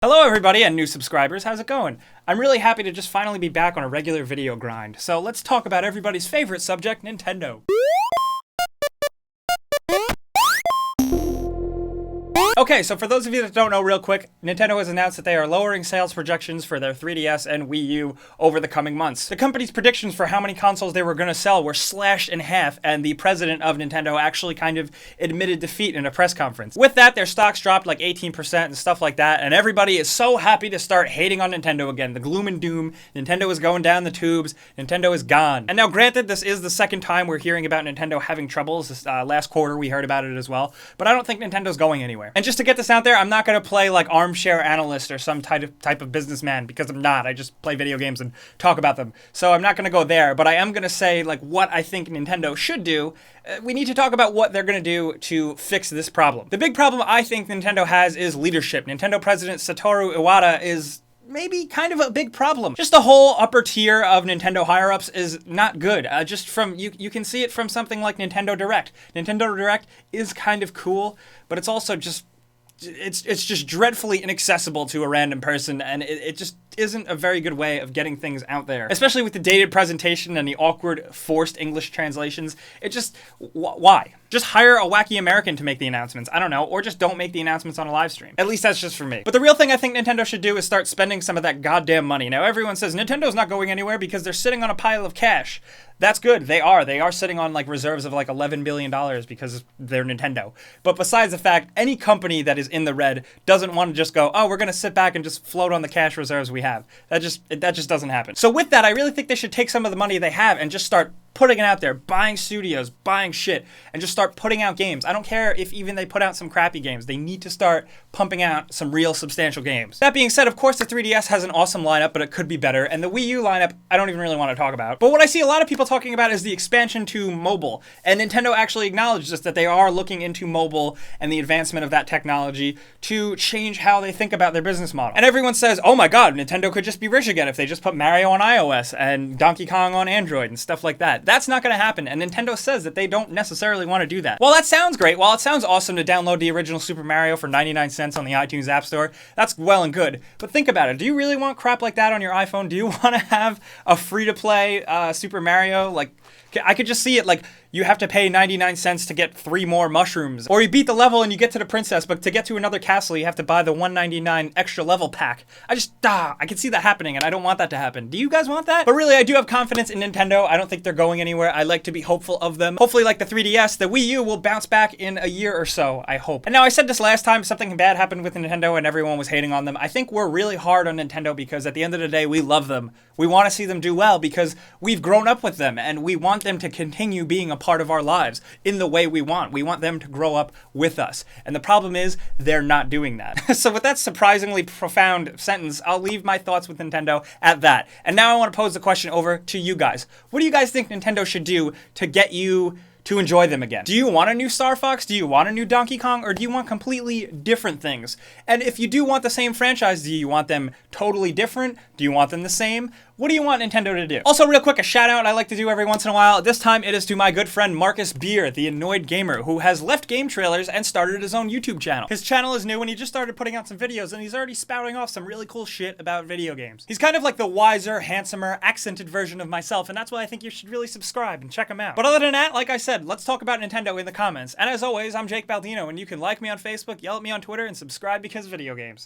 Hello everybody and new subscribers, how's it going? I'm really happy to just finally be back on a regular video grind, so let's talk about everybody's favorite subject, Nintendo. Okay, so for those of you that don't know real quick, Nintendo has announced that they are lowering sales projections for their 3DS and Wii U over the coming months. The company's predictions for how many consoles they were going to sell were slashed in half, and the president of Nintendo actually kind of admitted defeat in a press conference. With that, their stocks dropped like 18% and stuff like that, and everybody is so happy to start hating on Nintendo again. The gloom and doom, Nintendo is going down the tubes, Nintendo is gone. And now granted, this is the second time we're hearing about Nintendo having troubles. This last quarter we heard about it as well, but I don't think Nintendo's going anywhere. And just to get this out there, I'm not going to play like armchair analyst or some type of businessman, because I'm not. I just play video games and talk about them. So I'm not going to go there, but I am going to say like what I think Nintendo should do. We need to talk about what they're going to do to fix this problem. The big problem I think Nintendo has is leadership. Nintendo president Satoru Iwata is maybe kind of a big problem. Just the whole upper tier of Nintendo higher-ups is not good. Just from, you can see it from something like Nintendo Direct. Nintendo Direct is kind of cool, but it's also just, it's just dreadfully inaccessible to a random person, and it just isn't a very good way of getting things out there. Especially with the dated presentation and the awkward, forced English translations. It just, why? Just hire a wacky American to make the announcements, I don't know, or just don't make the announcements on a live stream. At least that's just for me. But the real thing I think Nintendo should do is start spending some of that goddamn money. Now everyone says Nintendo's not going anywhere because they're sitting on a pile of cash. That's good, they are sitting on like reserves of like $11 billion because they're Nintendo. But besides the fact, any company that is in the red doesn't want to just go, oh, we're gonna sit back and just float on the cash reserves we have. That just doesn't happen. So with that, I really think they should take some of the money they have and just start putting it out there, buying studios, buying shit, and just start putting out games. I don't care if even they put out some crappy games. They need to start pumping out some real substantial games. That being said, of course, the 3DS has an awesome lineup, but it could be better. And the Wii U lineup, I don't even really want to talk about. But what I see a lot of people talking about is the expansion to mobile. And Nintendo actually acknowledges that they are looking into mobile and the advancement of that technology to change how they think about their business model. And everyone says, oh my god, Nintendo could just be rich again if they just put Mario on iOS and Donkey Kong on Android and stuff like that. That's not going to happen, and Nintendo says that they don't necessarily want to do that. Well, that sounds great. While it sounds awesome to download the original Super Mario for 99 cents on the iTunes App Store, that's well and good. But think about it. Do you really want crap like that on your iPhone? Do you want to have a free-to-play Super Mario? Like, I could just see it like you have to pay 99 cents to get 3 more mushrooms. Or you beat the level and you get to the princess, but to get to another castle, you have to buy the $1.99 extra level pack. I can see that happening, and I don't want that to happen. Do you guys want that? But really, I do have confidence in Nintendo. I don't think they're going anywhere. I like to be hopeful of them. Hopefully, like the 3DS, the Wii U will bounce back in a year or so, I hope. And now, I said this last time, something bad happened with Nintendo and everyone was hating on them. I think we're really hard on Nintendo because at the end of the day, we love them. We want to see them do well because we've grown up with them, and we want them to continue being a part of our lives in the way we want. We want them to grow up with us. And the problem is, they're not doing that. So with that surprisingly profound sentence, I'll leave my thoughts with Nintendo at that. And now I want to pose the question over to you guys. What do you guys think Nintendo should do to get you to enjoy them again? Do you want a new Star Fox? Do you want a new Donkey Kong? Or do you want completely different things? And if you do want the same franchise, do you want them totally different? Do you want them the same? What do you want Nintendo to do? Also, real quick, a shout out I like to do every once in a while. This time it is to my good friend Marcus Beer, the Annoyed Gamer, who has left game trailers and started his own YouTube channel. His channel is new and he just started putting out some videos, and he's already spouting off some really cool shit about video games. He's kind of like the wiser, handsomer, accented version of myself, and that's why I think you should really subscribe and check him out. But other than that, like I said, let's talk about Nintendo in the comments. And as always, I'm Jake Baldino, and you can like me on Facebook, yell at me on Twitter, and subscribe because video games.